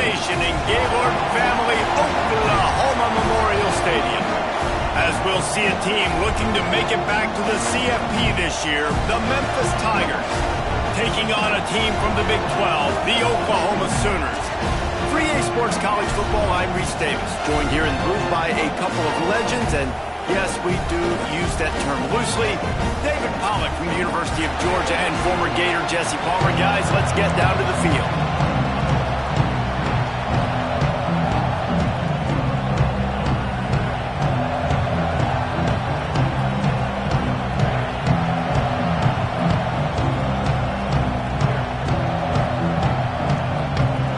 nation in Gaylord Family Oklahoma Memorial Stadium. As we'll see a team looking to make it back to the CFP this year, the Memphis Tigers, taking on a team from the Big 12, the Oklahoma Sooners. 3A Sports College Football, I'm Reese Davis, joined here in the booth by a couple of legends, and yes, we do use that term loosely. David Pollock from the University of Georgia and former Gator Jesse Palmer. Guys, let's get down to the field.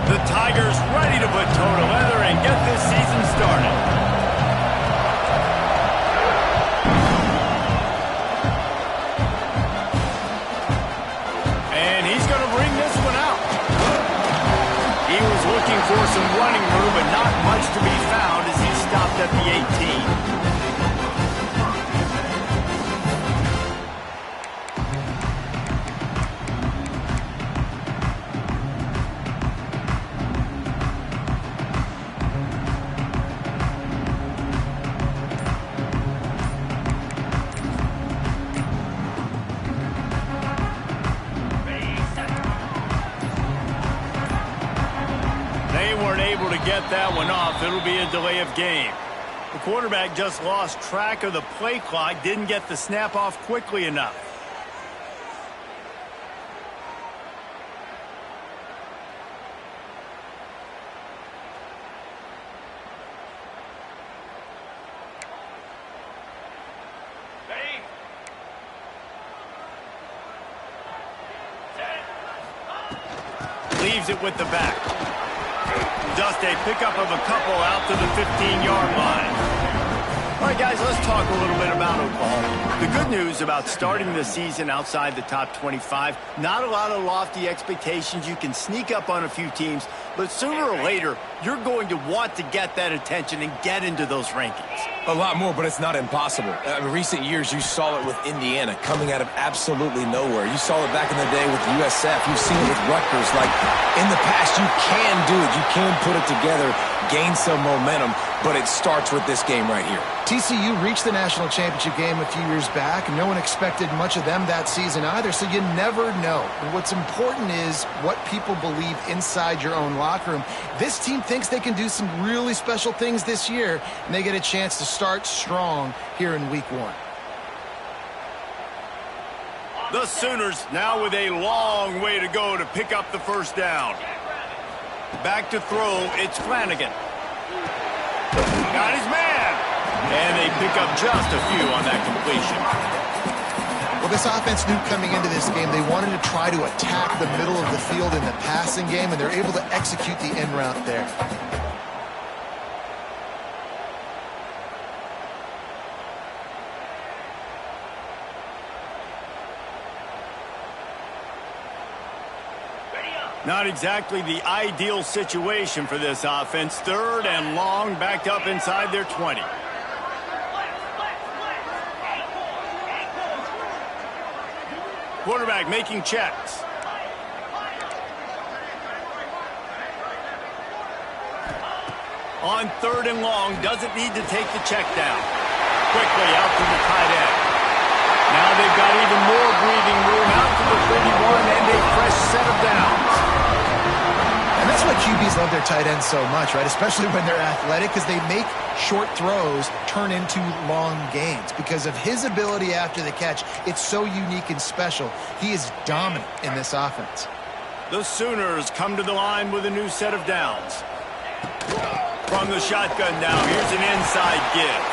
The Tigers ready to put toe to leather and get this season started. For some running room, but not much to be found as he stopped at the 18. Able to get that one off. It'll be a delay of game. The quarterback just lost track of the play clock, didn't get the snap off quickly enough. Leaves it with the back. Just a pickup of a couple out to the 15-yard line. All right, guys, let's talk a little bit about Oklahoma. The good news about starting the season outside the top 25, not a lot of lofty expectations. You can sneak up on a few teams, but sooner or later, you're going to want to get that attention and get into those rankings. A lot more, but it's not impossible. In recent years, you saw it with Indiana coming out of absolutely nowhere. You saw it back in the day with USF. You've seen it with Rutgers. Like, in the past, you can do it. You can put it together, gain some momentum, but it starts with this game right here. TCU reached the national championship game a few years back, and no one expected much of them that season either, so you never know. And what's important is what people believe inside your own locker room. This team thinks they can do some really special things this year, and they get a chance to start strong here in week 1. The Sooners now with a long way to go to pick up the first down. Back to throw, it's Flanagan. Got his man. And they pick up just a few on that completion. Well, this offense knew coming into this game they wanted to try to attack the middle of the field in the passing game, and they're able to execute the end route there. Not exactly the ideal situation for this offense. 3rd and long, backed up inside their 20. Quarterback making checks. On 3rd and long, doesn't need to take the check down. Quickly out to the tight end. Now they've got even more breathing room out to the 31 and a fresh set of downs. And that's why QBs love their tight ends so much, right? Especially when they're athletic, because they make short throws turn into long gains. Because of his ability after the catch, it's so unique and special. He is dominant in this offense. The Sooners come to the line with a new set of downs. From the shotgun now, here's an inside give.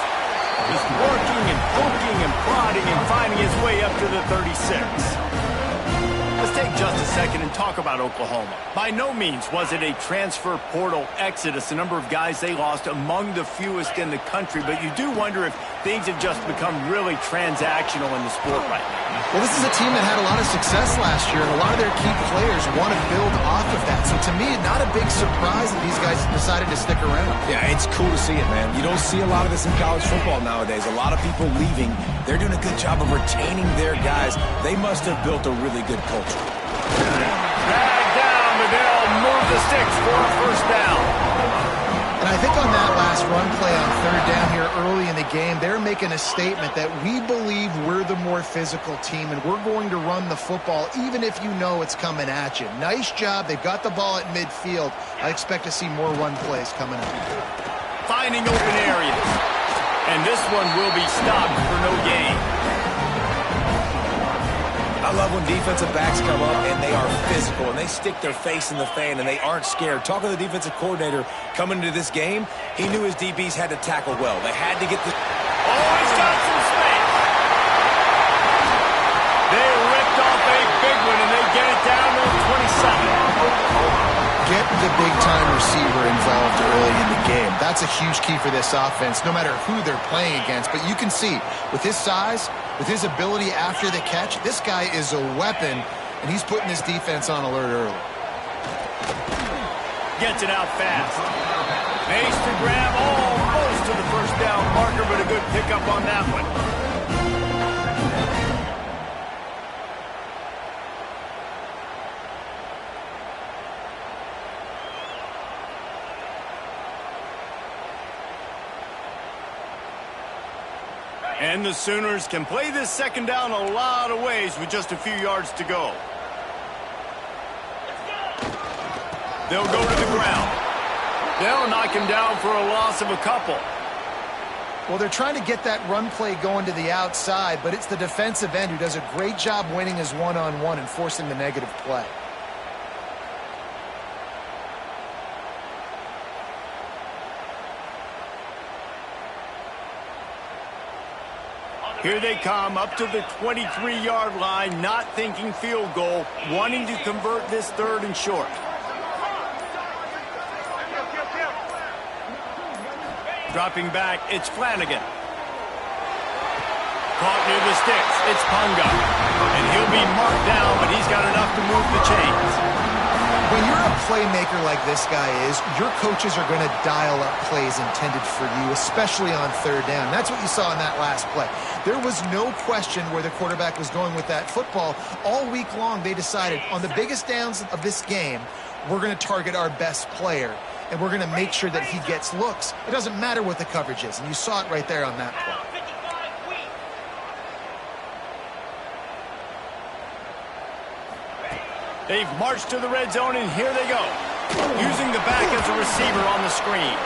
He's working and poking and prodding and finding his way up to the 36. Let's take just a second and talk about Oklahoma. By no means was it a transfer portal exodus, a number of guys they lost among the fewest in the country, but you do wonder if things have just become really transactional in the sport right now. Well, this is a team that had a lot of success last year, and a lot of their key players want to build off of that. So to me, not a big surprise that these guys decided to stick around. Yeah, it's cool to see it, man. You don't see a lot of this in college football nowadays. A lot of people leaving. They're doing a good job of retaining their guys. They must have built a really good culture. Drag down, Liddell moving the sticks for a first down. And I think on that last run play on third down here early in the game, they're making a statement that we believe we're the more physical team and we're going to run the football even if you know it's coming at you. Nice job. They've got the ball at midfield. I expect to see more run plays coming up. Finding open areas. And this one will be stopped for no gain. I love when defensive backs come up and they are physical and they stick their face in the fan and they aren't scared. Talking to the defensive coordinator coming into this game, he knew his DBs had to tackle well. They had to get the... Oh, he's got some space. They ripped off a big one and they get it down to 27. Get the big-time receiver involved early in the game. That's a huge key for this offense, no matter who they're playing against. But you can see, with his size, with his ability after the catch, this guy is a weapon, and he's putting his defense on alert early. Gets it out fast. Makes the grab almost to the first down marker, but a good pickup on that one. And the Sooners can play this second down a lot of ways with just a few yards to go. They'll go to the ground. They'll knock him down for a loss of a couple. Well, they're trying to get that run play going to the outside, but it's the defensive end who does a great job winning his one-on-one and forcing the negative play. Here they come up to the 23-yard line, not thinking field goal, wanting to convert this third and short. Dropping back, it's Flanagan. Caught near the sticks, it's Punga. And he'll be marked down, but he's got enough to move the chains. When you're a playmaker like this guy is, your coaches are going to dial up plays intended for you, especially on third down. That's what you saw in that last play. There was no question where the quarterback was going with that football. All week long, they decided on the biggest downs of this game, we're going to target our best player, and we're going to make sure that he gets looks. It doesn't matter what the coverage is, and you saw it right there on that play. They've marched to the red zone, and here they go. Using the back as a receiver on the screen.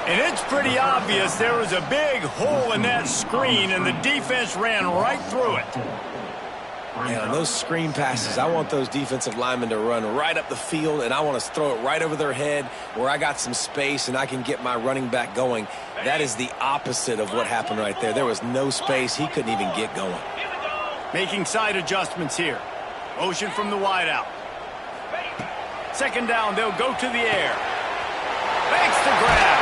And it's pretty obvious there was a big hole in that screen, and the defense ran right through it. Yeah, on those screen passes, I want those defensive linemen to run right up the field, and I want to throw it right over their head where I got some space and I can get my running back going. That is the opposite of what happened right there. There was no space. He couldn't even get going. Making side adjustments here. Motion from the wideout. Second down, they'll go to the air. Makes the grab.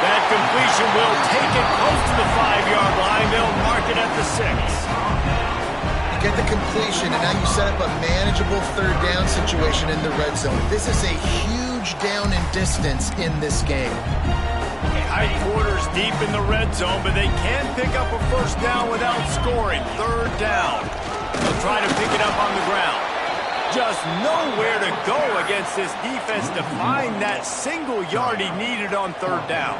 That completion will take it close to the 5-yard line. They'll mark it at the 6. You get the completion, and now you set up a manageable third down situation in the red zone. This is a huge down in distance in this game. High quarters deep in the red zone, but they can't pick up a first down without scoring. Third down. They'll try to pick it up on the ground. Just nowhere to go against this defense to find that single yard he needed on third down.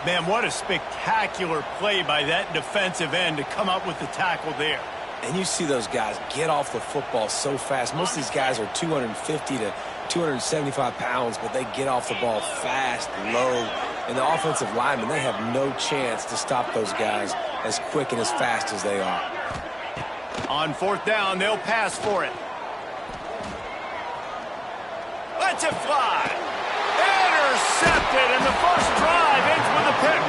Man, what a spectacular play by that defensive end to come up with the tackle there. And you see those guys get off the football so fast. Most of these guys are 250 to 275 pounds, but they get off the ball fast, low. And the offensive linemen, they have no chance to stop those guys as quick and as fast as they are. On fourth down, they'll pass for it. Lets it fly. Intercepted, and the first drive ends with a pick.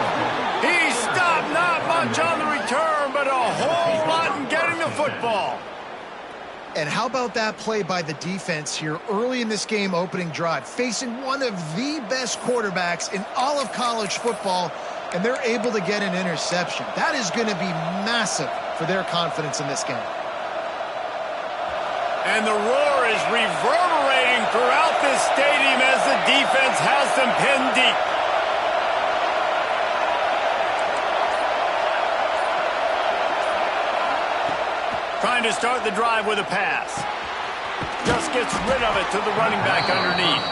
He stopped not much on the return, but a whole lot in getting the football. And how about that play by the defense here early in this game opening drive, facing one of the best quarterbacks in all of college football, and they're able to get an interception. That is going to be massive for their confidence in this game. And the roar is reverberating throughout this stadium as the defense has them pinned deep. Trying to start the drive with a pass. Just gets rid of it to the running back underneath.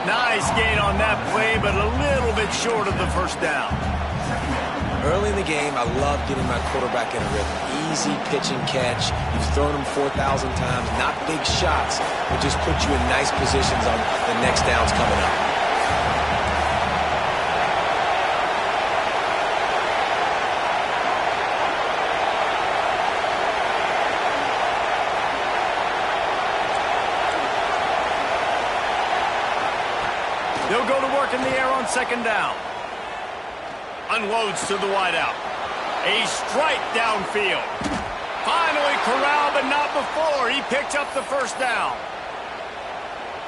Nice gain on that play, but a little bit short of the first down. Early in the game, I love getting my quarterback in a rhythm. Easy pitch and catch. You've thrown them 4,000 times. Not big shots, but just put you in nice positions on the next downs coming up. They'll go to work in the air on second down. Unloads to the wideout. A strike downfield. Finally corralled, but not before. He picked up the first down.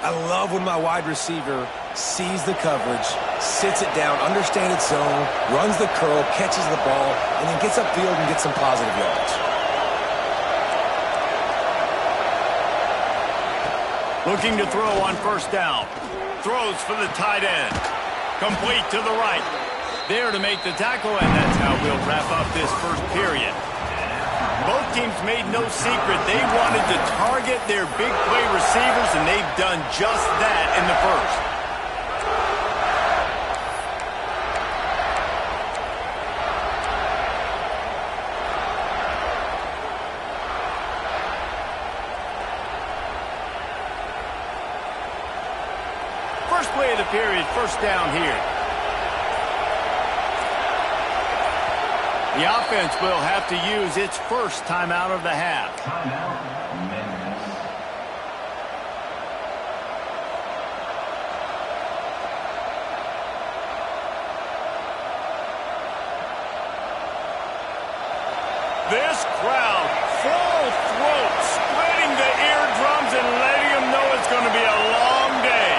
I love when my wide receiver sees the coverage, sits it down, understands its zone, runs the curl, catches the ball, and then gets upfield and gets some positive yards. Looking to throw on first down. Throws for the tight end. Complete to the right. There to make the tackle, and that's how we'll wrap up this first period. Both teams made no secret. They wanted to target their big play receivers, and they've done just that in the first. First play of the period, first down here. The offense will have to use its first timeout of the half. Timeout, Memphis. This crowd, full throat, splitting the eardrums and letting them know it's going to be a long day.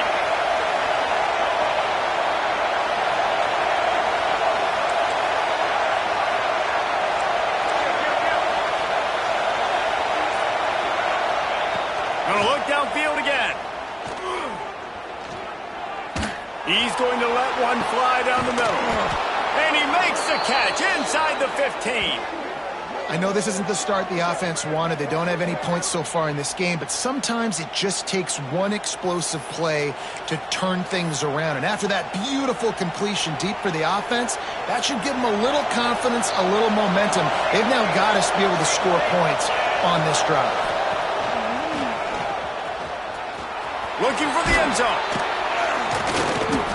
Going to look downfield again. He's going to let one fly down the middle. And he makes the catch inside the 15. I know this isn't the start the offense wanted. They don't have any points so far in this game, but sometimes it just takes one explosive play to turn things around. And after that beautiful completion deep for the offense, that should give them a little confidence, a little momentum. They've now got to be able to score points on this drive. Looking for the end zone.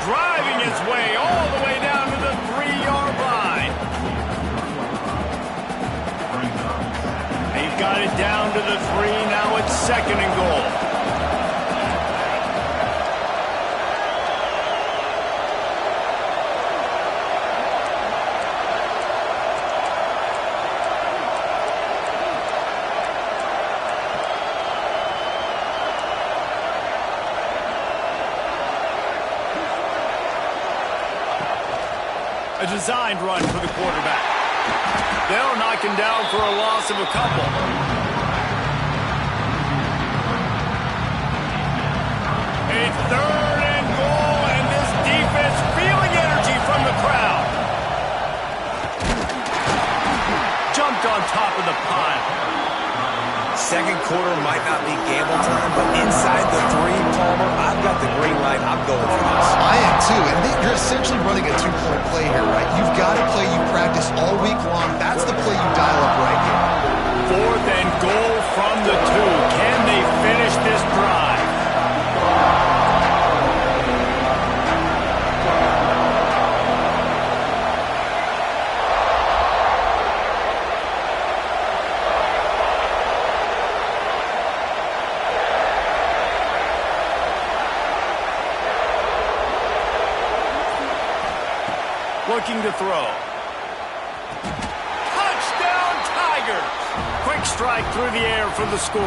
Driving his way all the way down to the 3-yard line. They've got it down to the 3. Now it's second and goal. A designed run for the quarterback. They'll knock him down for a loss of a couple. A third and goal, and this defense feeling energy from the crowd. Jumped on top of the pile. Second quarter might not be gamble time, but inside the 3, Palmer, I've got the green light. I'm going for this. I am too, and you're essentially running a two-point play here, right? You've got a play you practice all week long. That's the play you dial up right here. Fourth and goal from the 2. Can they finish this drive? Looking to throw. Touchdown, Tigers! Quick strike through the air for the score.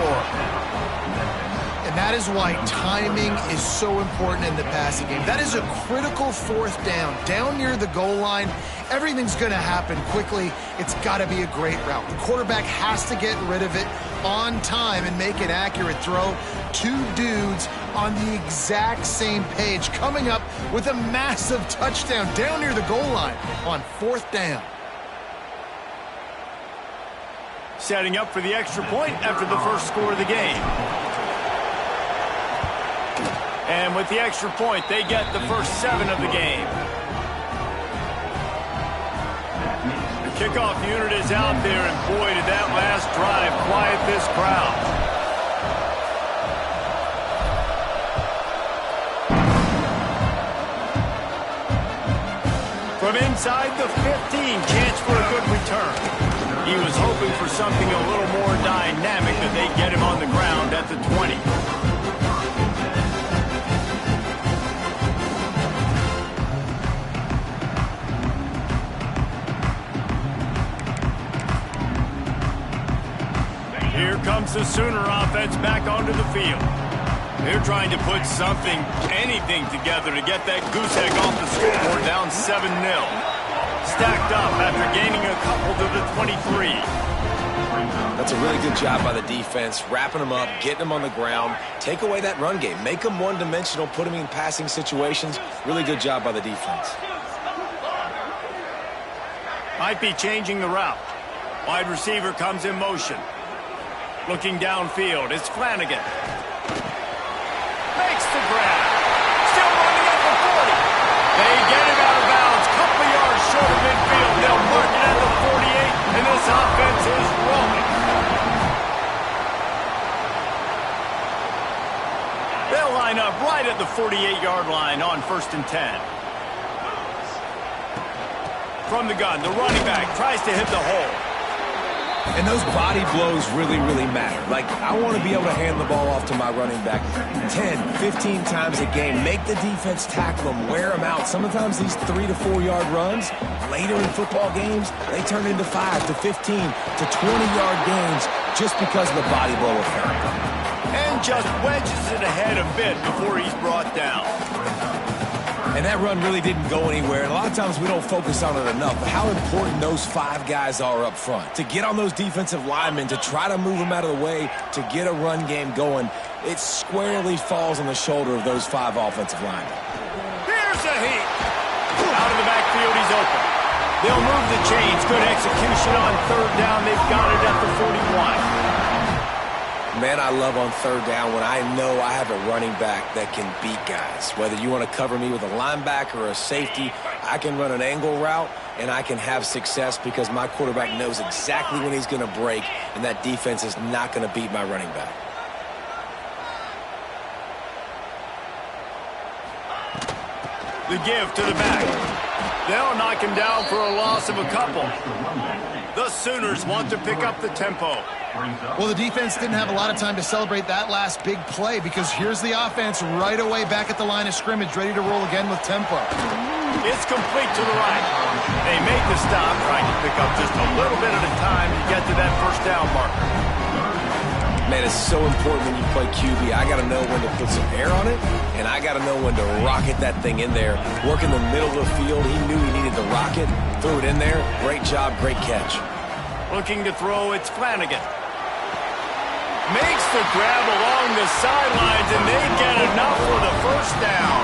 And that is why timing is so important in the passing game. That is a critical fourth down near the goal line. Everything's going to happen quickly. It's got to be a great route. The quarterback has to get rid of it on time and make an accurate throw. 2 dudes on the exact same page, coming up with a massive touchdown down near the goal line on fourth down. Setting up for the extra point after the first score of the game. And with the extra point, they get the first 7 of the game. The kickoff unit is out there, and boy, did that last drive quiet this crowd. From inside the 15, chance for a good return. He was hoping for something a little more dynamic, that they get him on the ground at the 20. Here comes the Sooner offense back onto the field. They're trying to put something, anything together to get that goose egg off the scoreboard, down 7-0. Stacked up after gaining a couple to the 23. That's a really good job by the defense, wrapping them up, getting them on the ground, take away that run game, make them one-dimensional, put them in passing situations. Really good job by the defense. Might be changing the route. Wide receiver comes in motion. Looking downfield, it's Flanagan. Makes the grab. Still running at the 40. They get him out of bounds. Couple of yards short of midfield. They'll mark it at the 48, and this offense is rolling. They'll line up right at the 48-yard line on 1st and 10. From the gun, the running back tries to hit the hole. And those body blows really, really matter. Like, I want to be able to hand the ball off to my running back 10, 15 times a game. Make the defense tackle them, wear them out. Sometimes these 3 to 4 yard runs, later in football games, they turn into 5 to 15 to 20-yard gains just because of the body blow effect. And just wedges it ahead a bit before he's brought down. And that run really didn't go anywhere. And a lot of times we don't focus on it enough. But how important those 5 guys are up front. To get on those defensive linemen, to try to move them out of the way, to get a run game going, it squarely falls on the shoulder of those 5 offensive linemen. Here's a heat. Out of the backfield, he's open. They'll move the chains. Good execution on 3rd down. They've got it at the 41. Man, I love on 3rd down when I know I have a running back that can beat guys. Whether you want to cover me with a linebacker or a safety, I can run an angle route, and I can have success because my quarterback knows exactly when he's going to break, and that defense is not going to beat my running back. The give to the back. They'll knock him down for a loss of a couple. The Sooners want to pick up the tempo. Well, the defense didn't have a lot of time to celebrate that last big play because here's the offense right away back at the line of scrimmage, ready to roll again with tempo. It's complete to the right. They make the stop, trying to pick up just a little bit at a time to get to that 1st down marker. Man, it's so important when you play QB. I got to know when to put some air on it, and I got to know when to rocket that thing in there. Work in the middle of the field. He knew he needed to rocket. Threw it in there. Great job, great catch. Looking to throw, it's Flanagan. Makes the grab along the sidelines, and they get enough for the 1st down.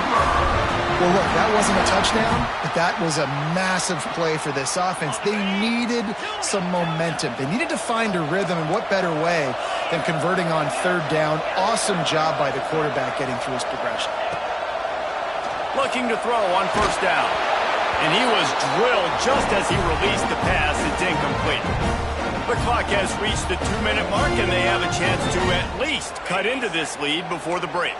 Well, look, that wasn't a touchdown, but that was a massive play for this offense. They needed some momentum. They needed to find a rhythm, and what better way than converting on 3rd down. Awesome job by the quarterback getting through his progression. Looking to throw on 1st down. And he was drilled just as he released the pass. It's incomplete. The clock has reached the 2-minute mark, and they have a chance to at least cut into this lead before the break.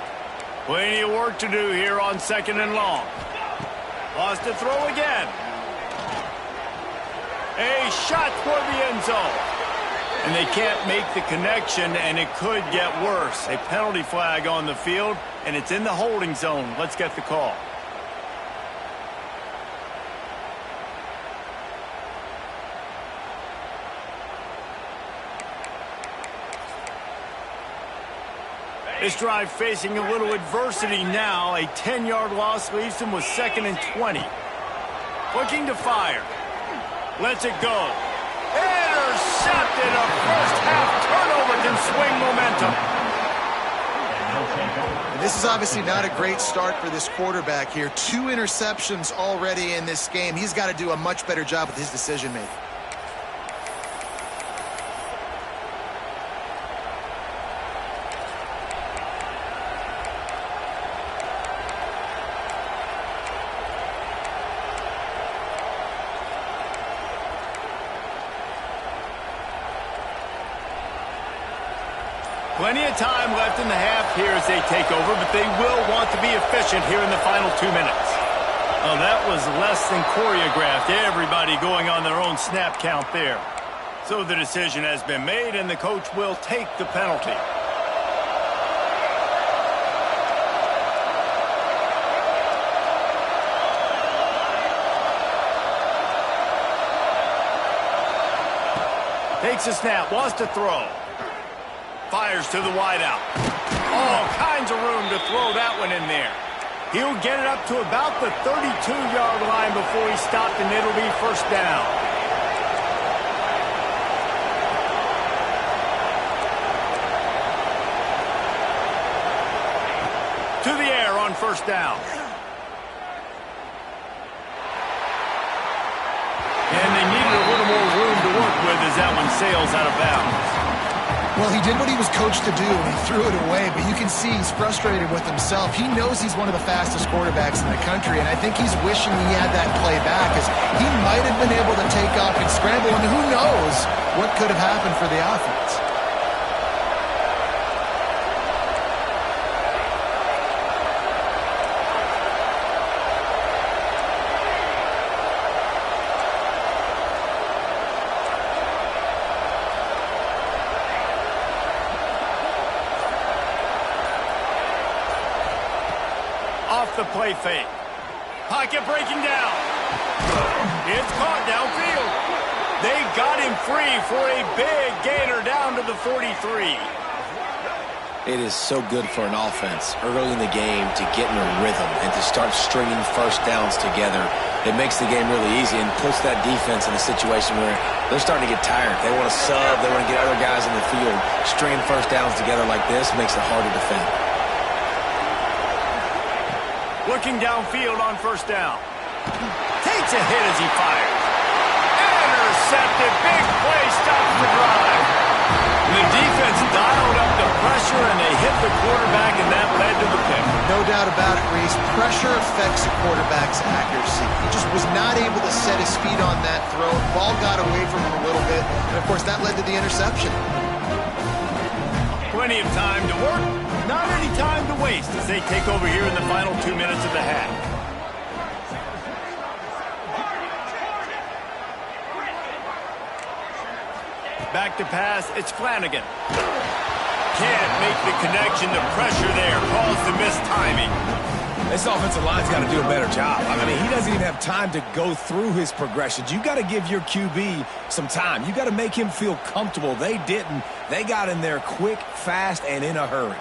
Plenty of work to do here on 2nd and long. Lost to throw again. A shot toward the end zone. And they can't make the connection, and it could get worse. A penalty flag on the field, and it's in the holding zone. Let's get the call. This drive facing a little adversity now. A 10-yard loss leaves them with 2nd and 20. Looking to fire. Lets it go. Intercepted. A first-half turnover can swing momentum. And this is obviously not a great start for this quarterback here. 2 interceptions already in this game. He's got to do a much better job with his decision-making. Plenty of time left in the half here as they take over, but they will want to be efficient here in the final 2 minutes. Oh, that was less than choreographed. Everybody going on their own snap count there. So the decision has been made, and the coach will take the penalty. Takes a snap, wants to throw. Fires to the wideout. All kinds of room to throw that one in there. He'll get it up to about the 32-yard line before he stopped, and it'll be first down. To the air on first down. And they needed a little more room to work with as that one sails out of bounds. Well, he did what he was coached to do, and he threw it away, but you can see he's frustrated with himself. He knows he's one of the fastest quarterbacks in the country, and I think he's wishing he had that play back, as he might have been able to take off and scramble, and who knows what could have happened for the offense. Off the play fake. Pocket breaking down. It's caught downfield. They got him free for a big gainer down to the 43. It is so good for an offense early in the game to get in a rhythm and to start stringing first downs together. It makes the game really easy and puts that defense in a situation where they're starting to get tired. They want to sub. They want to get other guys in the field. Stringing first downs together like this makes it hard to defend. Looking downfield on first down. Takes a hit as he fires. Intercepted. Big play. Stops the drive. The defense dialed up the pressure, and they hit the quarterback, and that led to the pick. No doubt about it, Reese. Pressure affects a quarterback's accuracy. He just was not able to set his feet on that throw. Ball got away from him a little bit, and, of course, that led to the interception. Plenty of time to work. Not any time to waste as they take over here in the final 2 minutes of the half. Back to pass, it's Flanagan. Can't make the connection. The pressure there caused the missed timing. This offensive line's got to do a better job. I mean, he doesn't even have time to go through his progressions. You got to give your QB some time. You got to make him feel comfortable. They didn't. They got in there quick, fast, and in a hurry.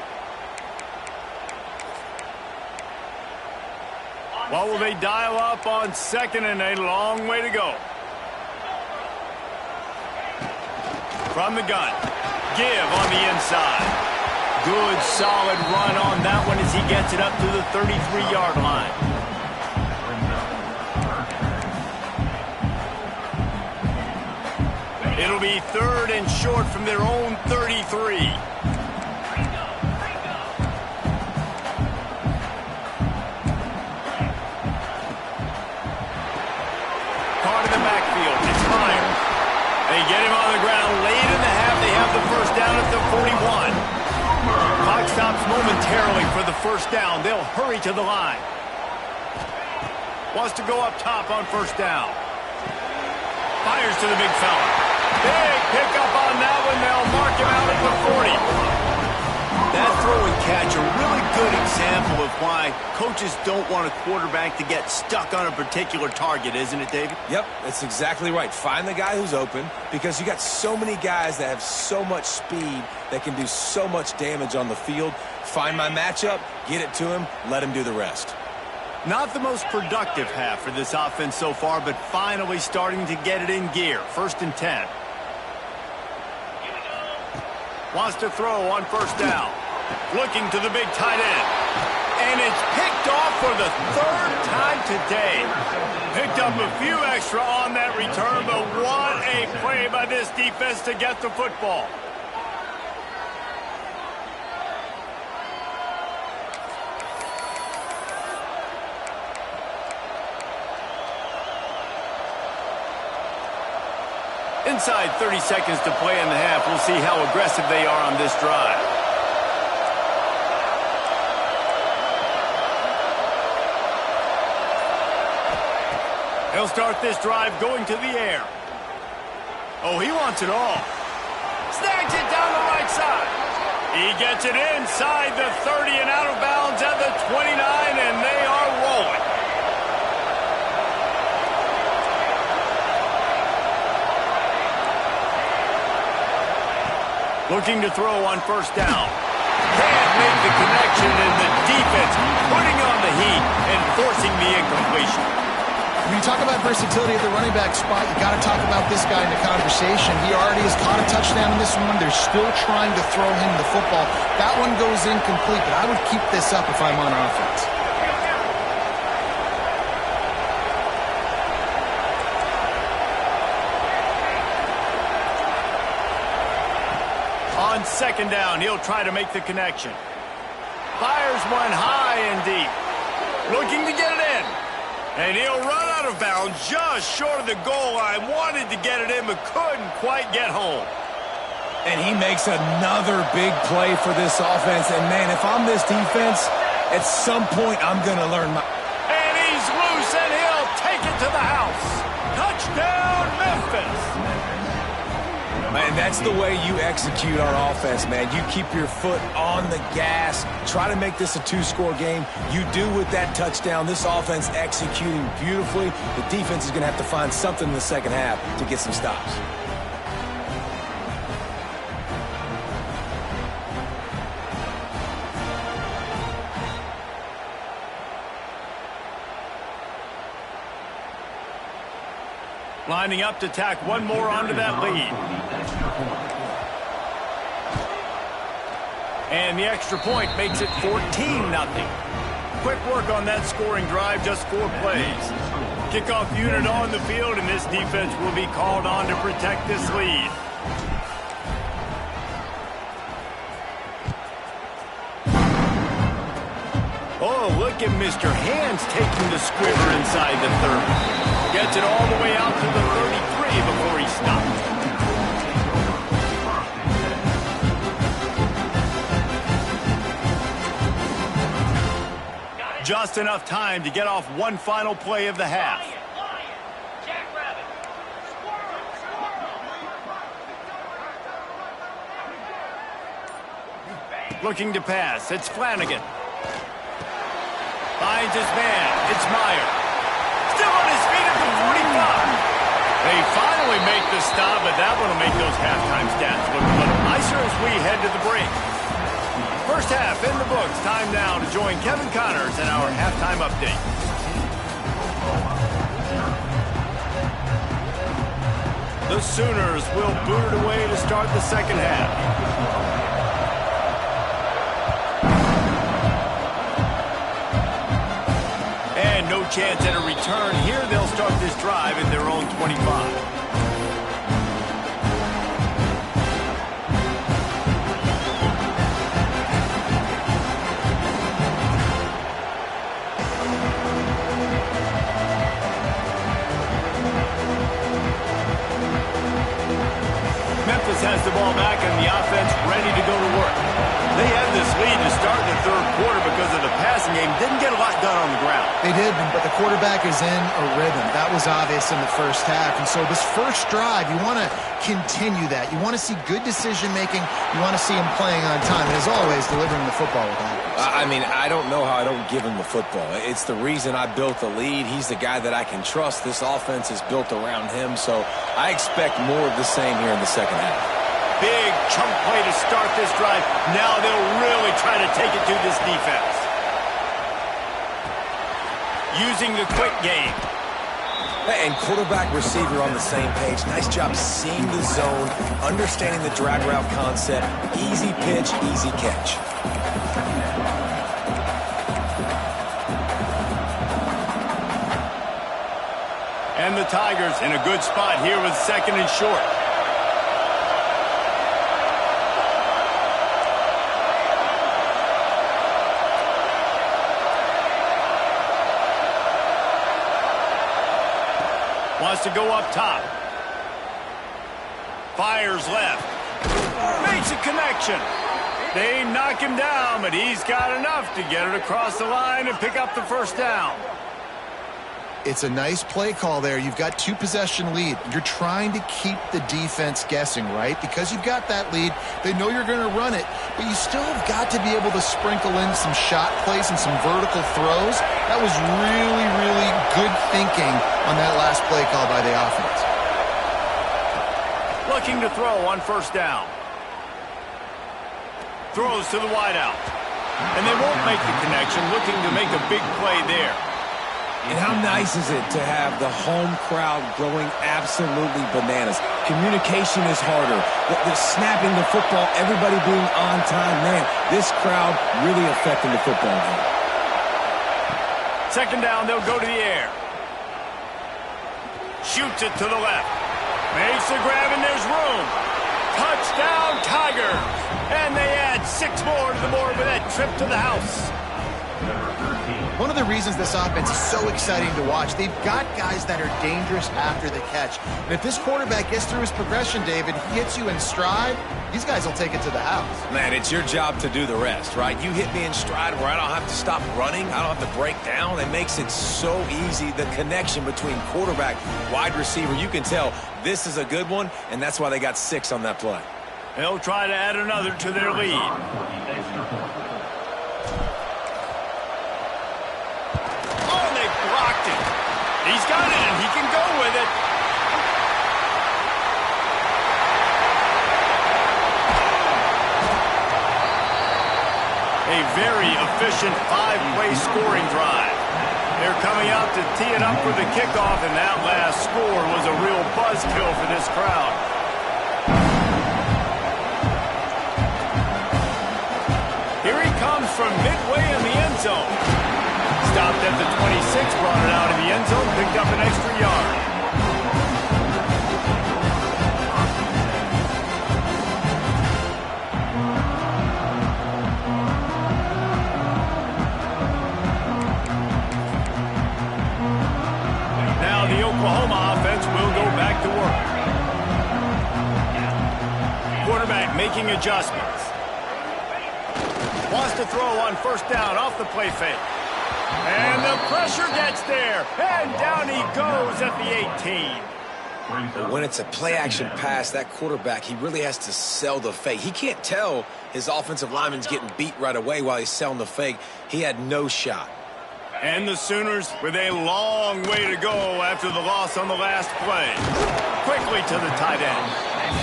What will they dial up on second and a long way to go? From the gun. Give on the inside. Good, solid run on that one as he gets it up to the 33-yard line. It'll be third and short from their own 33. Caught in the backfield. It's Myers. They get him on the ground late in the half. They have the first down at the 41. Clock stops momentarily for the first down. They'll hurry to the line. Wants to go up top on first down. Fires to the big fella. Big pickup on that one. They'll mark him out at the 40. That throw and catch, a really good example of why coaches don't want a quarterback to get stuck on a particular target, isn't it, David? Yep, that's exactly right. Find the guy who's open, because you got so many guys that have so much speed that can do so much damage on the field. Find my matchup, get it to him, let him do the rest. Not the most productive half for this offense so far, but finally starting to get it in gear. First and 10. Wants to throw on first down. Looking to the big tight end. And it's picked off for the third time today. Picked up a few extra on that return, but what a play by this defense to get the football. Inside 30 seconds to play in the half. We'll see how aggressive they are on this drive. He'll start this drive going to the air. Oh, he wants it all. Snags it down the right side. He gets it inside the 30 and out of bounds at the 29, and they are rolling. Looking to throw on first down. Can't make the connection, and the defense putting on the heat and forcing the incompletion. When you talk about versatility at the running back spot, you got to talk about this guy in the conversation. He already has caught a touchdown in this one. They're still trying to throw him the football. That one goes incomplete, but I would keep this up if I'm on offense. On second down, he'll try to make the connection. Fires one high and deep. Looking to get it in. And he'll run out of bounds just short of the goal line. Wanted to get it in, but couldn't quite get home. And he makes another big play for this offense. And, man, if I'm this defense, at some point I'm going to learn my... And he's loose, and he'll take it to the house. Touchdown, Memphis. Man, that's the way you execute on offense, man. You keep your foot on the gas. Try to make this a two-score game. You do with that touchdown. This offense executing beautifully. The defense is going to have to find something in the second half to get some stops. Lining up to tack one more onto that lead. And the extra point makes it 14-0. Quick work on that scoring drive, just 4 plays. Kickoff unit on the field, and this defense will be called on to protect this lead. Oh, look at Mr. Hands taking the squiver inside the 30. Gets it all the way out to the 33 before he stops. Just enough time to get off one final play of the half. Looking to pass. It's Flanagan. Finds his man. It's Meyer. Still on his feet at the 45. They finally make the stop, but that one will make those halftime stats look a little nicer as we head to the break. First half in the books. Time now to join Kevin Connors in our halftime update. The Sooners will boot it away to start the second half. And no chance at a return. Here they'll start this drive at their own 25. Memphis has the ball back and the offense ready to go to work. They had this lead to start the third quarter because of the passing game. Didn't get a lot done on the ground. They did, but the quarterback is in a rhythm. That was obvious in the first half. And so this first drive, you want to continue that. You want to see good decision-making. You want to see him playing on time. And as always, delivering the football with accuracy. I mean, I don't know how I don't give him the football. It's the reason I built the lead. He's the guy that I can trust. This offense is built around him, so I expect more of the same here in the second half. Big chunk play to start this drive. Now they'll really try to take it to this defense. Using the quick game. And quarterback receiver on the same page. Nice job seeing the zone, understanding the drag route concept. Easy pitch, easy catch. And the Tigers in a good spot here with second and short. Wants to go up top. Fires left. Makes a connection. They knock him down, but he's got enough to get it across the line and pick up the first down. It's a nice play call there. You've got 2-possession lead. You're trying to keep the defense guessing, right? Because you've got that lead, they know you're going to run it, but you still have got to be able to sprinkle in some shot plays and some vertical throws. That was really, really good thinking on that last play call by the offense. Looking to throw on first down. Throws to the wideout. And they won't make the connection, looking to make a big play there. And how nice is it to have the home crowd going absolutely bananas? Communication is harder. The snapping the football, everybody being on time. Man, this crowd really affecting the football game. Second down, they'll go to the air. Shoots it to the left. Makes the grab, and there's room. Touchdown, Tigers. And they add 6 more to the board with that trip to the house. One of the reasons this offense is so exciting to watch, they've got guys that are dangerous after the catch. And if this quarterback gets through his progression, David, he hits you in stride, these guys will take it to the house. Man, it's your job to do the rest, right? You hit me in stride where I don't have to stop running. I don't have to break down. It makes it so easy, the connection between quarterback, wide receiver. You can tell this is a good one, and that's why they got 6 on that play. They'll try to add another to their lead. He's got it, and he can go with it. A very efficient 5-play scoring drive. They're coming out to tee it up for the kickoff, and that last score was a real buzzkill for this crowd. Here he comes from midway in the end zone. Stopped at the 26, brought it out of the end zone, picked up an extra yard. Now the Oklahoma offense will go back to work. Quarterback making adjustments. Wants to throw on first down off the play fake. And the pressure gets there, and down he goes at the 18. When it's a play-action pass, that quarterback, he really has to sell the fake. He can't tell his offensive lineman's getting beat right away while he's selling the fake. He had no shot. And the Sooners with a long way to go after the loss on the last play. Quickly to the tight end.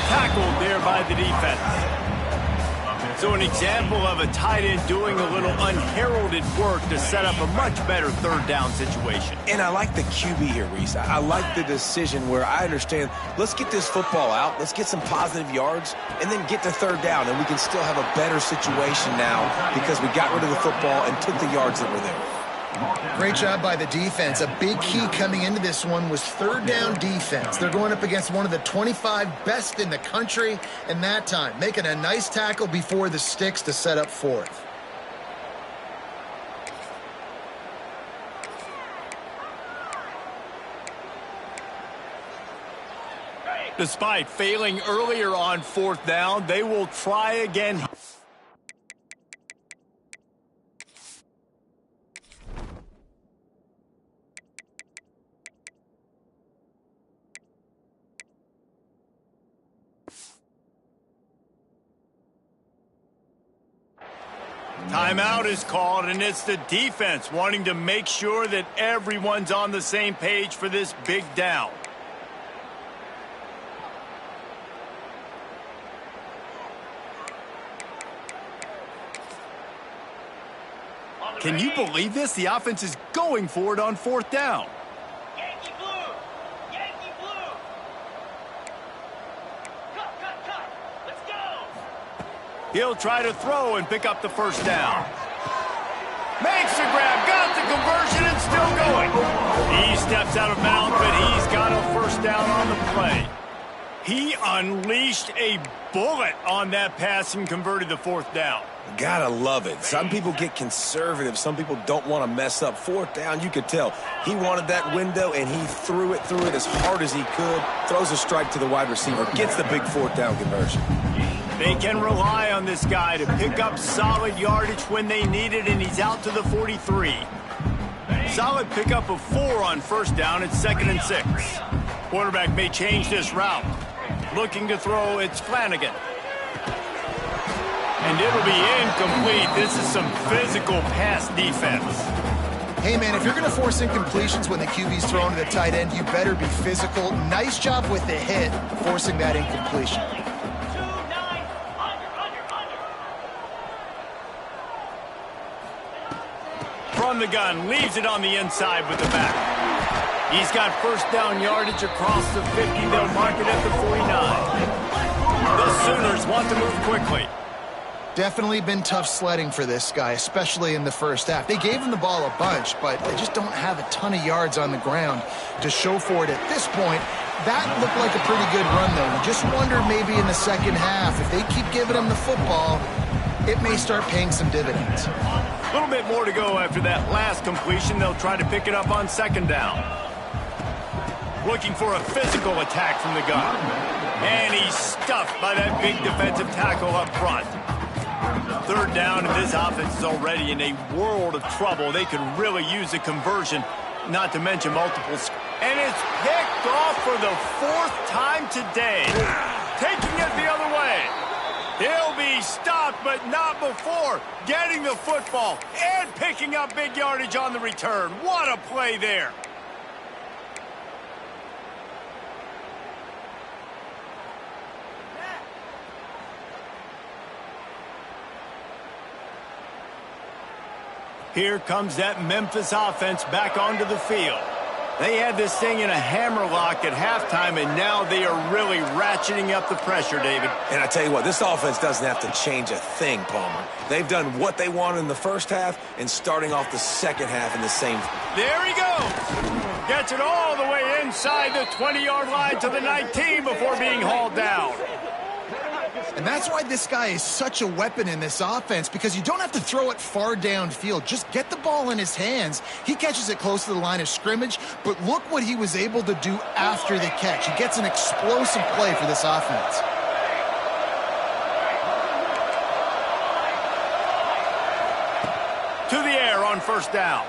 Tackled there by the defense. So an example of a tight end doing a little unheralded work to set up a much better third down situation. And I like the QB here, Reese. I like the decision where I understand, let's get this football out, let's get some positive yards, and then get to third down, and we can still have a better situation now because we got rid of the football and took the yards that were there. Great job by the defense. A big key coming into this one was third down defense. They're going up against one of the 25 best in the country, and that time making a nice tackle before the sticks to set up fourth. Despite failing earlier on fourth down, they will try again. Timeout is called, and it's the defense wanting to make sure that everyone's on the same page for this big down. Can you believe this? The offense is going for it on fourth down. Yankee blue! Yankee blue! Cut! Let's go! He'll try to throw and pick up the first down. Makes the grab, got the conversion, and still going. He steps out of bounds, but he's got a first down on the play. He unleashed a bullet on that pass and converted the fourth down. Gotta love it. Some people get conservative. Some people don't want to mess up. Fourth down, you could tell. He wanted that window, and he threw it as hard as he could. Throws a strike to the wide receiver. Gets the big fourth down conversion. They can rely on this guy to pick up solid yardage when they need it, and he's out to the 43. Solid pickup of 4 on first down. It's 2nd and 6. Quarterback may change this route. Looking to throw, it's Flanagan. And it'll be incomplete. This is some physical pass defense. Hey, man, if you're going to force incompletions when the QB's throwing to the tight end, you better be physical. Nice job with the hit, forcing that incompletion. 2-9, under. From the gun, leaves it on the inside with the back. He's got first down yardage across the 50. They'll mark it at the 49. The Sooners want to move quickly. Definitely been tough sledding for this guy, especially in the first half. They gave him the ball a bunch, but they just don't have a ton of yards on the ground to show for it at this point. That looked like a pretty good run, though. You just wonder maybe in the second half, if they keep giving him the football, it may start paying some dividends. A little bit more to go after that last completion. They'll try to pick it up on 2nd down. Looking for a physical attack from the gun. And he's stuffed by that big defensive tackle up front. 3rd down, and this offense is already in a world of trouble. They could really use a conversion, not to mention multiples. And it's picked off for the 4th time today. Taking it the other way. He'll be stopped, but not before getting the football and picking up big yardage on the return. What a play there. Here comes that Memphis offense back onto the field. They had this thing in a hammerlock at halftime, and now they are really ratcheting up the pressure, David. And I tell you what, this offense doesn't have to change a thing, Palmer. They've done what they wanted in the first half and starting off the second half in the same. There he goes. Gets it all the way inside the 20-yard line to the 19 before being hauled down. And that's why this guy is such a weapon in this offense, because you don't have to throw it far downfield. Just get the ball in his hands. He catches it close to the line of scrimmage, but look what he was able to do after the catch. He gets an explosive play for this offense. To the air on first down.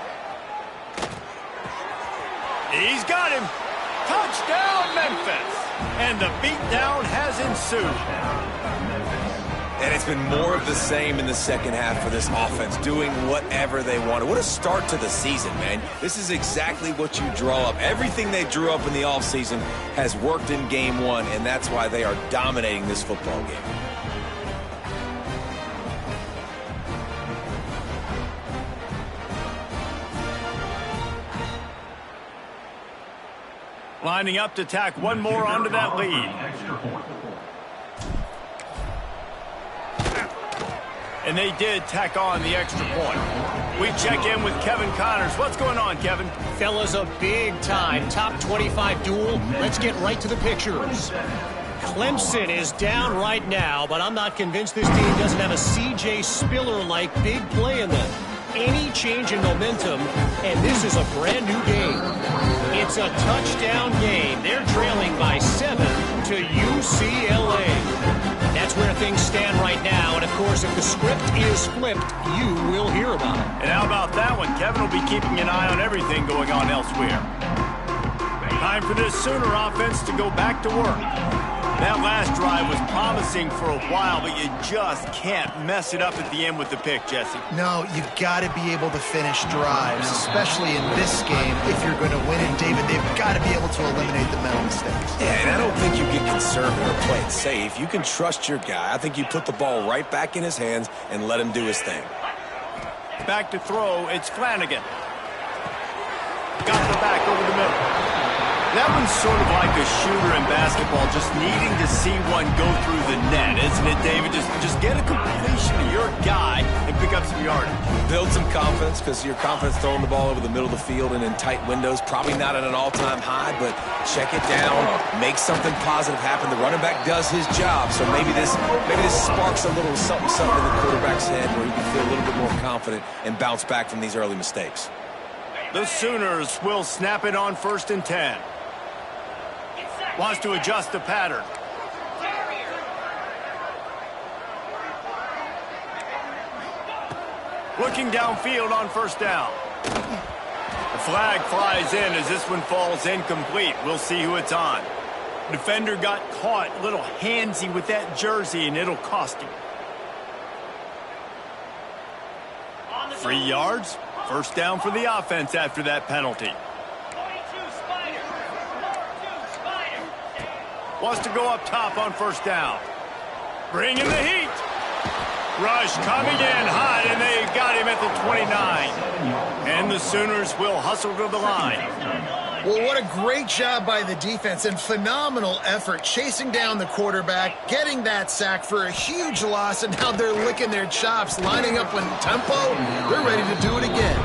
He's got him. Touchdown, Memphis. And the beatdown has ensued. And it's been more of the same in the second half for this offense, doing whatever they wanted. What a start to the season, man. This is exactly what you draw up. Everything they drew up in the offseason has worked in game 1, and that's why they are dominating this football game. Lining up to tack one more onto that lead. And they did tack on the extra point. We check in with Kevin Connors. What's going on, Kevin? Fellas, a big-time top 25 duel. Let's get right to the pictures. Clemson is down right now, but I'm not convinced this team doesn't have a C.J. Spiller-like big play in them. Any change in momentum, and this is a brand-new game. It's a touchdown game. They're trailing by 7 to UCLA. That's where things stand right now, and of course, if the script is flipped, you will hear about it. And how about that one? Kevin will be keeping an eye on everything going on elsewhere. Time for this Sooner offense to go back to work. That last drive was promising for a while, but you just can't mess it up at the end with the pick, Jesse. No, you've got to be able to finish drives, especially in this game. If you're going to win it, David, they've got to be able to eliminate the mental mistakes. Yeah, and I don't think you get conservative or play it safe. You can trust your guy. I think you put the ball right back in his hands and let him do his thing. Back to throw, it's Flanagan. Got the back over the middle. That one's sort of like a shooter in basketball, just needing to see one go through the net, isn't it, David? Just get a completion to your guy and pick up some yardage. Build some confidence, because your confidence throwing the ball over the middle of the field and in tight windows, probably not at an all-time high, but check it down, make something positive happen. The running back does his job, so maybe this sparks a little something in the quarterback's head where he can feel a little bit more confident and bounce back from these early mistakes. The Sooners will snap it on 1st and 10. Wants to adjust the pattern. Looking downfield on first down. A flag flies in as this one falls incomplete. We'll see who it's on. Defender got caught a little handsy with that jersey, and it'll cost him. 3 yards. First down for the offense after that penalty. Wants to go up top on first down. Bringing the heat. Rush coming in hot, and they got him at the 29. And the Sooners will hustle to the line. Well, what a great job by the defense and phenomenal effort chasing down the quarterback, getting that sack for a huge loss, and now they're licking their chops, lining up in tempo. They're ready to do it again.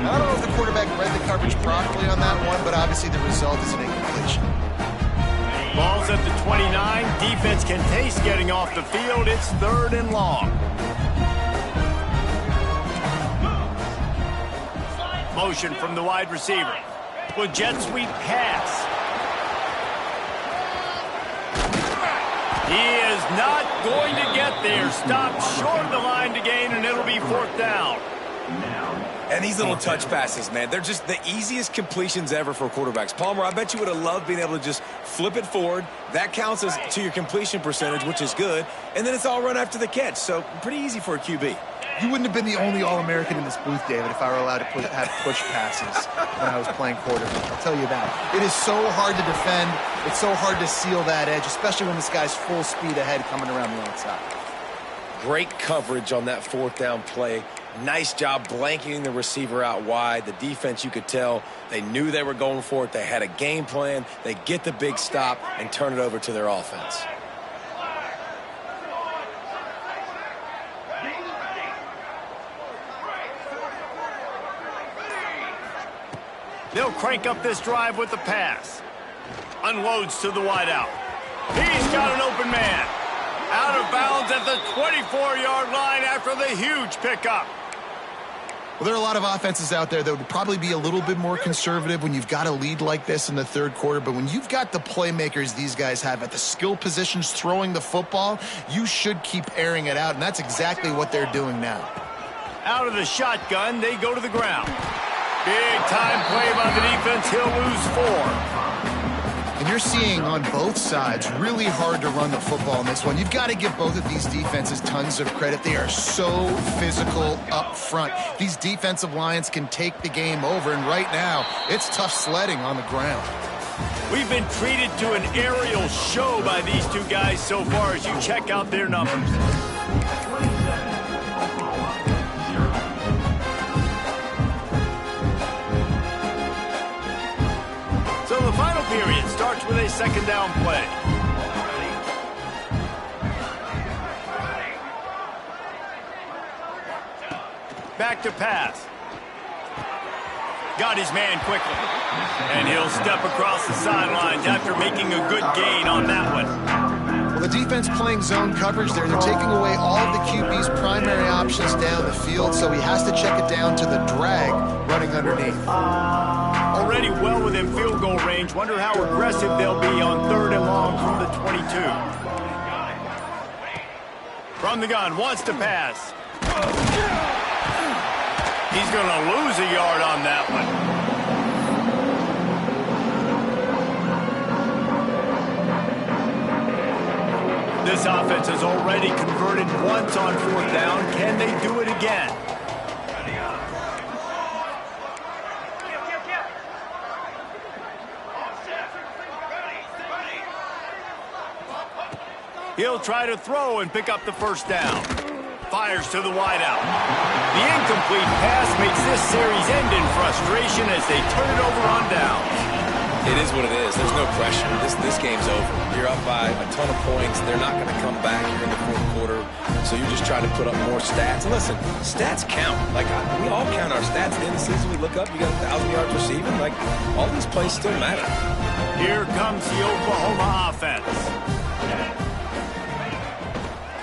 I don't know if the quarterback read the coverage properly on that one, but obviously the result is an incompletion. Ball's at the 29. Defense can taste getting off the field. It's 3rd and long. Motion from the wide receiver. With jet sweep pass. He is not going to get there. Stopped short of the line to gain, and it'll be 4th down. And these little touch passes, man, they're just the easiest completions ever for quarterbacks. Palmer, I bet you would have loved being able to just flip it forward. That counts as to your completion percentage, which is good. And then it's all run after the catch. So pretty easy for a QB. You wouldn't have been the only All-American in this booth, David, if I were allowed to have push passes when I was playing quarterback. I'll tell you that. It is so hard to defend. It's so hard to seal that edge, especially when this guy's full speed ahead coming around the outside. Great coverage on that 4th down play. Nice job blanketing the receiver out wide. The defense, you could tell, they knew they were going for it. They had a game plan. They get the big stop and turn it over to their offense. They'll crank up this drive with the pass. Unloads to the wideout. He's got an open man. Out of bounds at the 24-yard line after the huge pickup. Well, there are a lot of offenses out there that would probably be a little bit more conservative when you've got a lead like this in the 3rd quarter. But when you've got the playmakers these guys have at the skill positions throwing the football, you should keep airing it out. And that's exactly what they're doing now. Out of the shotgun, they go to the ground. Big time play by the defense. He'll lose 4. And you're seeing on both sides really hard to run the football in this one. You've got to give both of these defenses tons of credit. They are so physical up front. These defensive lines can take the game over, and right now, it's tough sledding on the ground. We've been treated to an aerial show by these two guys so far as you check out their numbers. So the final period starts with a 2nd down play. Back to pass. Got his man quickly. And he'll step across the sidelines after making a good gain on that one. Well, the defense playing zone coverage there. They're taking away all of the QB's primary options down the field, so he has to check it down to the drag running underneath. Already well within field goal range. Wonder how aggressive they'll be on 3rd and long from the 22. From the gun, wants to pass. He's going to lose a yard on that one. This offense has already converted once on 4th down. Can they do it again? He'll try to throw and pick up the 1st down. Fires to the wideout. The incomplete pass makes this series end in frustration as they turn it over on downs. It is what it is. There's no pressure. This game's over. You're up by a ton of points. They're not going to come back here in the 4th quarter. So you're just trying to put up more stats. And listen, stats count. Like, we all count our stats. At the end of the season, we look up, you got 1,000 yards receiving. Like, all these plays still matter. Here comes the Oklahoma offense.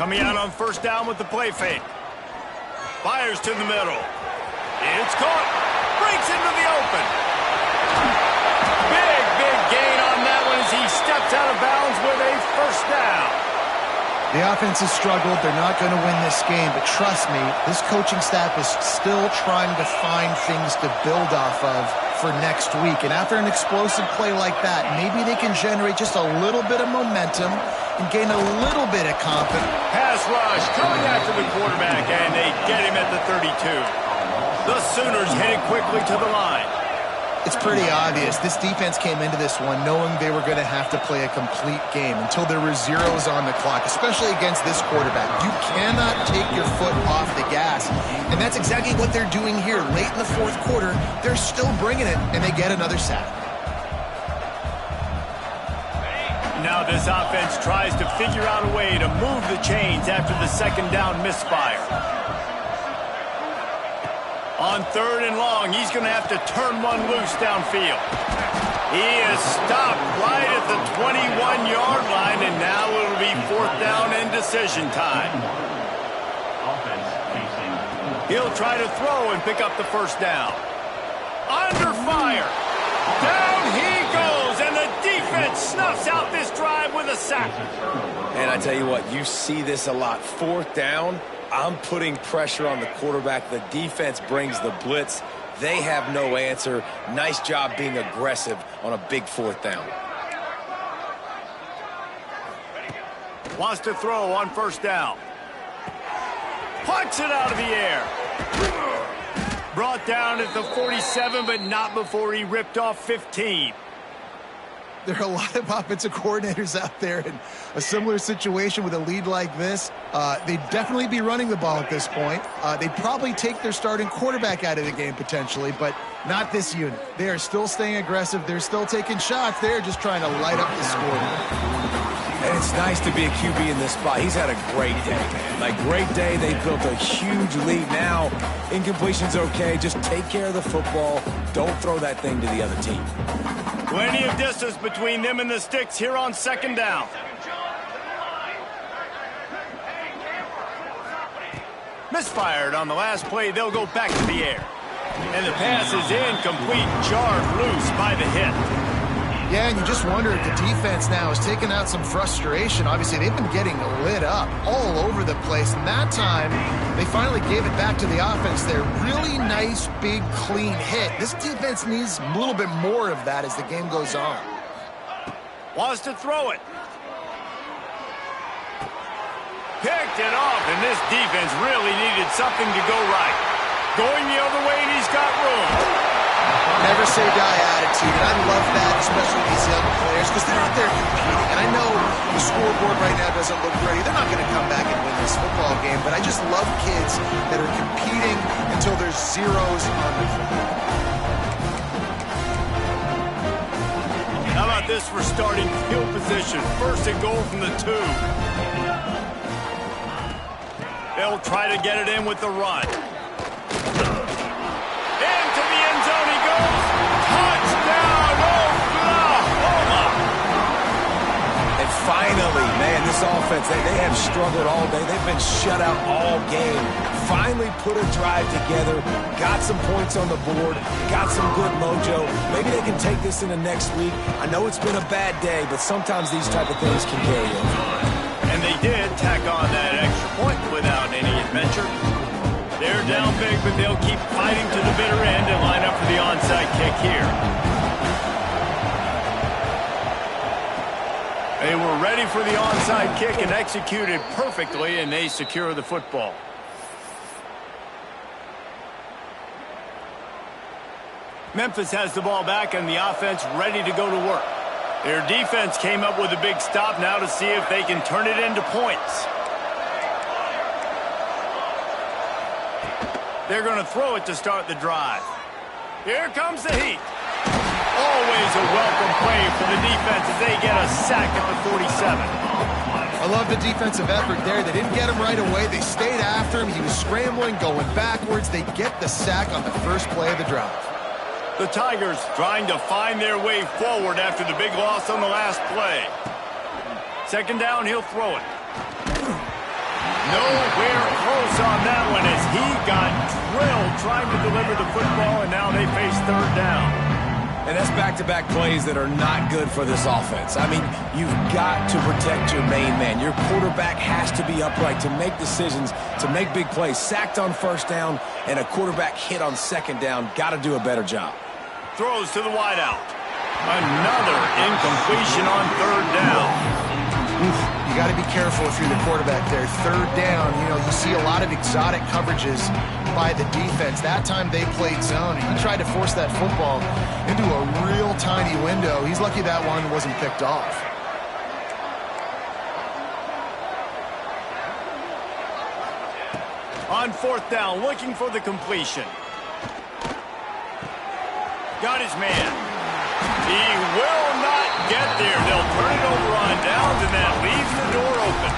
Coming out on 1st down with the play fake. Fires to the middle. It's caught. Breaks into the open. Big gain on that one as he steps out of bounds with a 1st down. The offense has struggled. They're not going to win this game, but trust me, this coaching staff is still trying to find things to build off of for next week. And after an explosive play like that, maybe they can generate just a little bit of momentum and gain a little bit of confidence. Pass rush coming after the quarterback, and they get him at the 32. The Sooners headed quickly to the line. It's pretty obvious. This defense came into this one knowing they were going to have to play a complete game until there were zeros on the clock, especially against this quarterback. You cannot take your foot off the gas, and that's exactly what they're doing here. Late in the fourth quarter, they're still bringing it, and they get another sack. Now this offense tries to figure out a way to move the chains after the second down misfire. On 3rd and long, he's going to have to turn one loose downfield. He is stopped right at the 21-yard line, and now it'll be 4th down and decision time. He'll try to throw and pick up the first down. Under fire. Down he goes, and the defense snuffs out this drive with a sack. And I tell you what, you see this a lot. 4th down, I'm putting pressure on the quarterback. The defense brings the blitz. They have no answer. Nice job being aggressive on a big 4th down. Wants to throw on 1st down. Punts it out of the air. Brought down at the 47, but not before he ripped off 15. There are a lot of offensive coordinators out there in a similar situation with a lead like this. They'd definitely be running the ball at this point. They'd probably take their starting quarterback out of the game potentially, but not this unit. They are still staying aggressive. They're still taking shots. They're just trying to light up the score. And it's nice to be a QB in this spot. He's had a great day, man. Like, great day. They built a huge lead. Now, incompletion's okay. Just take care of the football. Don't throw that thing to the other team. Plenty of distance between them and the sticks here on 2nd down. Misfired on the last play. They'll go back to the air. And the pass is incomplete, jarred loose by the hit. Yeah, and you just wonder if the defense now is taking out some frustration. Obviously, they've been getting lit up all over the place. And that time, they finally gave it back to the offense there. Really nice, big, clean hit. This defense needs a little bit more of that as the game goes on. Wants to throw it. Picked it off, and this defense really needed something to go right. Going the other way, and he's got room. Never say die attitude, and I love that, especially these young players, because they're out there competing. And I know the scoreboard right now doesn't look pretty. They're not going to come back and win this football game, but I just love kids that are competing until there's zeros on the clock. How about this for starting field position? 1st and goal from the 2. They'll try to get it in with the run. Into the end zone he goes. Touchdown, Oklahoma! And finally, man, this offense, they have struggled all day. They've been shut out all game. Finally put a drive together, got some points on the board, got some good mojo. Maybe they can take this into next week. I know it's been a bad day, but sometimes these type of things can carry over. And they did tack on that extra point without any adventure. They're down big, but they'll keep fighting to the bitter end and line up for the onside kick here. They were ready for the onside kick and executed perfectly, and they secure the football. Memphis has the ball back, and the offense ready to go to work. Their defense came up with a big stop now to see if they can turn it into points. They're going to throw it to start the drive. Here comes the heat. Always a welcome play for the defense as they get a sack at the 47. I love the defensive effort there. They didn't get him right away. They stayed after him. He was scrambling, going backwards. They get the sack on the first play of the drive. The Tigers trying to find their way forward after the big loss on the last play. 2nd down, he'll throw it. Nowhere close on that one as he got drilled trying to deliver the football, and now they face 3rd down. And that's back-to-back plays that are not good for this offense. I mean, you've got to protect your main man. Your quarterback has to be upright to make decisions, to make big plays. Sacked on first down and a quarterback hit on second down. Got to do a better job. Throws to the wideout. Another incompletion on third down. You got to be careful if you're the quarterback there. Third down, you see a lot of exotic coverages by the defense. That time they played zone, and he tried to force that football into a real tiny window. He's lucky that one wasn't picked off. On fourth down, looking for the completion. Got his man. He will not get there. They'll turn it over on downs, and that leaves the door open.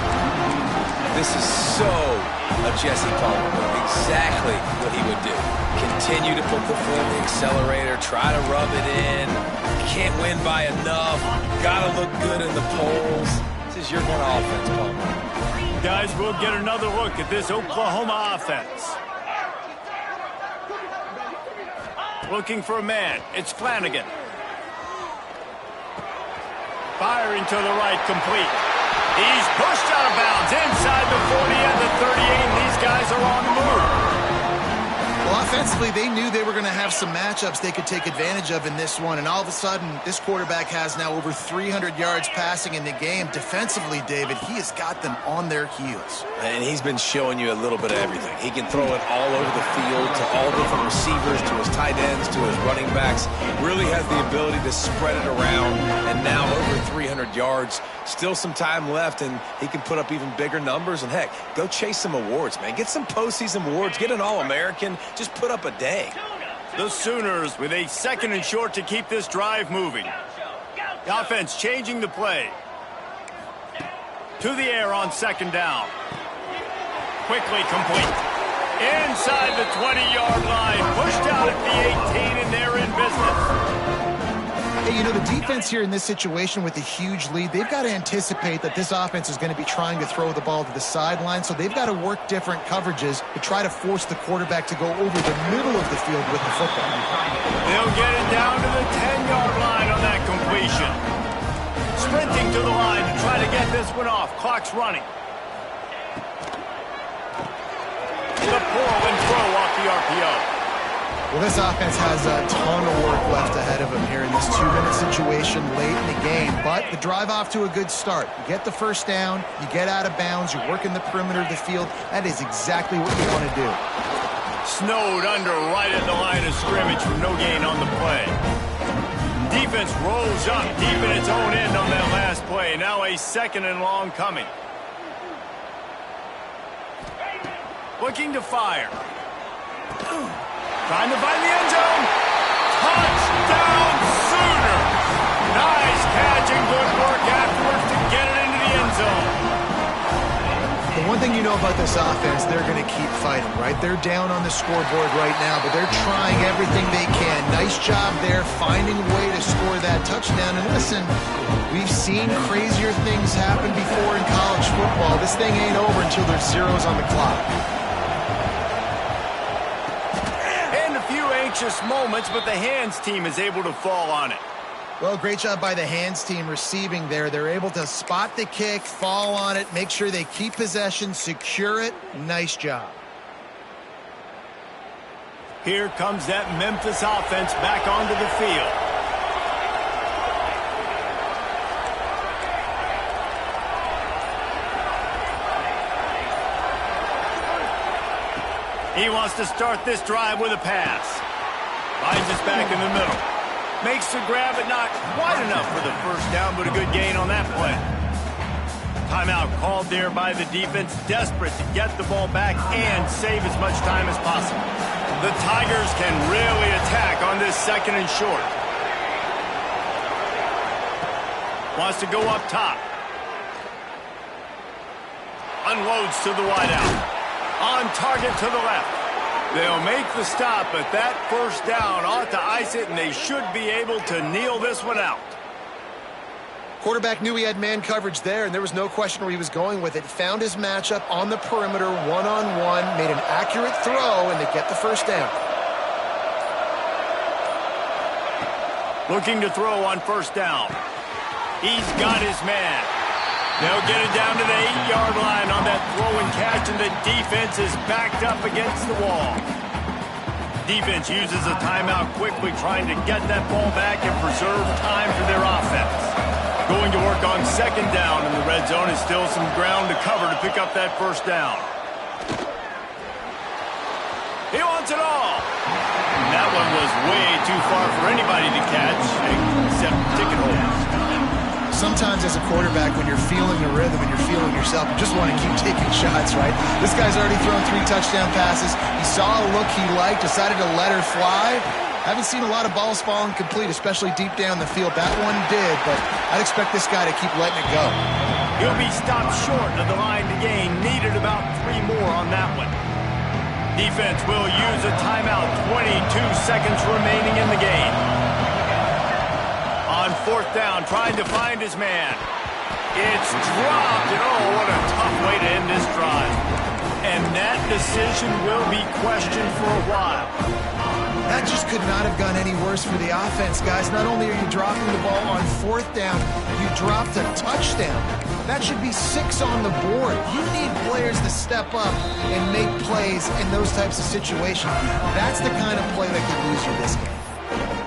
This is so a Jesse Palmer move. Exactly what he would do. Continue to put the foot in the accelerator, try to rub it in. Can't win by enough. Got to look good in the polls. This is your kind of offense, Palmer. Guys, we'll get another look at this Oklahoma offense. Looking for a man. It's Flanagan. Firing to the right, complete. He's pushed out of bounds inside the 40 and the 38. These guys are on the move. Well, offensively, they knew they were going to have some matchups they could take advantage of in this one, and all of a sudden, this quarterback has now over 300 yards passing in the game. Defensively, David, he has got them on their heels. And he's been showing you a little bit of everything. He can throw it all over the field to all different receivers, to his tight ends, to his running backs. Really has the ability to spread it around, and now over 300 yards. Still some time left, and he can put up even bigger numbers. And, heck, go chase some awards, man. Get some postseason awards. Get an All-American. Just put up a day. The Sooners with a second and short to keep this drive moving. The offense changing the play. To the air on second down. Quickly complete. Inside the 20-yard line. Pushed out at the 18, and they're in business. Hey, the defense here in this situation with a huge lead, they've got to anticipate that this offense is going to be trying to throw the ball to the sideline, so they've got to work different coverages to try to force the quarterback to go over the middle of the field with the football. They'll get it down to the 10-yard line on that completion. Sprinting to the line to try to get this one off. Clock's running. The pull and throw off the RPO. Well, this offense has a ton of work left ahead of them here in this 2-minute situation late in the game. But the drive off to a good start. You get the first down, you get out of bounds, you work in the perimeter of the field. That is exactly what you want to do. Snowed under right at the line of scrimmage for no gain on the play. Defense rolls up deep in its own end on that last play. Now a second and long coming. Looking to fire. Trying to find the end zone. Touchdown, Sooners! Nice catch and good work afterwards to get it into the end zone. The one thing you know about this offense, they're going to keep fighting, right? They're down on the scoreboard right now, but they're trying everything they can. Nice job there, finding a way to score that touchdown. And listen, we've seen crazier things happen before in college football. This thing ain't over until there's zeros on the clock. Anxious moments, but the hands team is able to fall on it. Well, great job by the hands team receiving there. They're able to spot the kick, fall on it, make sure they keep possession, secure it. Nice job. Here comes that Memphis offense back onto the field. He wants to start this drive with a pass. Finds us back in the middle. Makes the grab, but not quite enough for the first down, but a good gain on that play. Timeout called there by the defense, desperate to get the ball back and save as much time as possible. The Tigers can really attack on this second and short. Wants to go up top. Unloads to the wideout. On target to the left. They'll make the stop, but that first down ought to ice it, and they should be able to kneel this one out. Quarterback knew he had man coverage there, and there was no question where he was going with it. Found his matchup on the perimeter, one-on-one, made an accurate throw, and they get the first down. Looking to throw on first down. He's got his man. They'll get it down to the 8-yard line on that throw and catch, and the defense is backed up against the wall. Defense uses a timeout quickly, trying to get that ball back and preserve time for their offense. Going to work on second down in the red zone. Is still some ground to cover to pick up that first down. He wants it all. That one was way too far for anybody to catch, except ticket holders. Sometimes as a quarterback, when you're feeling the rhythm and you're feeling yourself, you just want to keep taking shots, right? This guy's already thrown 3 touchdown passes. He saw a look he liked, decided to let her fly. Haven't seen a lot of balls falling complete, especially deep down the field. That one did, but I'd expect this guy to keep letting it go. He'll be stopped short of the line to gain. Needed about 3 more on that one. Defense will use a timeout. 22 seconds remaining in the game. On fourth down, trying to find his man. It's dropped, and oh, what a tough way to end this drive. And that decision will be questioned for a while. That just could not have gone any worse for the offense, guys. Not only are you dropping the ball on fourth down, you dropped a touchdown. That should be 6 on the board. You need players to step up and make plays in those types of situations. That's the kind of play that could lose you this game.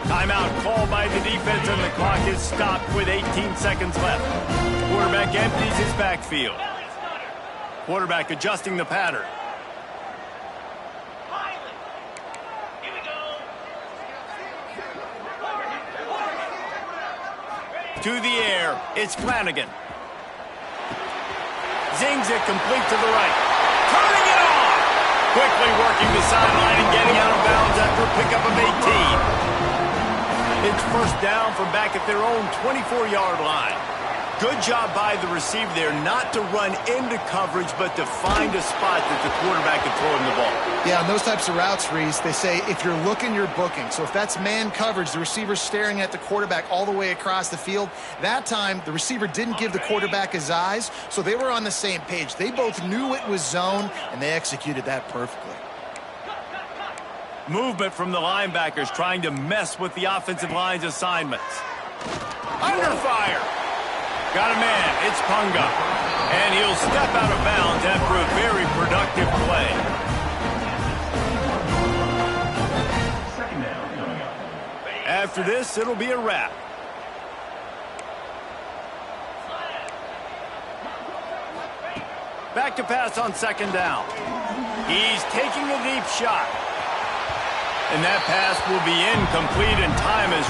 Timeout called by the defense, and the clock is stopped with 18 seconds left. Quarterback empties his backfield. Quarterback adjusting the pattern. Here we go. To the air, it's Flanagan. Zings it complete to the right. Turning it on! Quickly working the sideline and getting out of bounds after a pickup of 18. It's first down from back at their own 24-yard line. Good job by the receiver there not to run into coverage, but to find a spot that the quarterback can throw him the ball. Yeah, on those types of routes, Reese, they say if you're looking, you're booking. So if that's man coverage, the receiver's staring at the quarterback all the way across the field. That time, the receiver didn't give the quarterback his eyes, so they were on the same page. They both knew it was zone, and they executed that perfectly. Movement from the linebackers trying to mess with the offensive line's assignments. Under fire. Got a man. It's Punga. And he'll step out of bounds after a very productive play. Second down coming up. After this, it'll be a wrap. Back to pass on second down. He's taking a deep shot. And that pass will be incomplete, and time is